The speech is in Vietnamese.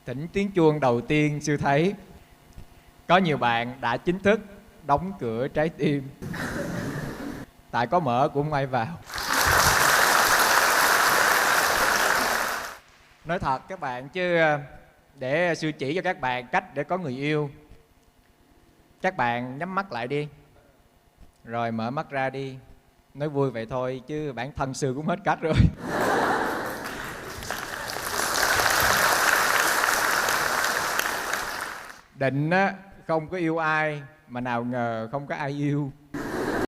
Thỉnh tiếng chuông đầu tiên sư thấy có nhiều bạn đã chính thức đóng cửa trái tim. Tại có mở cũng không ai vào. Nói thật các bạn chứ để sư chỉ cho các bạn cách để có người yêu. Các bạn nhắm mắt lại đi, rồi mở mắt ra đi. Nói vui vậy thôi chứ bản thân sư cũng hết cách rồi. Định á không có yêu ai, mà nào ngờ không có ai yêu.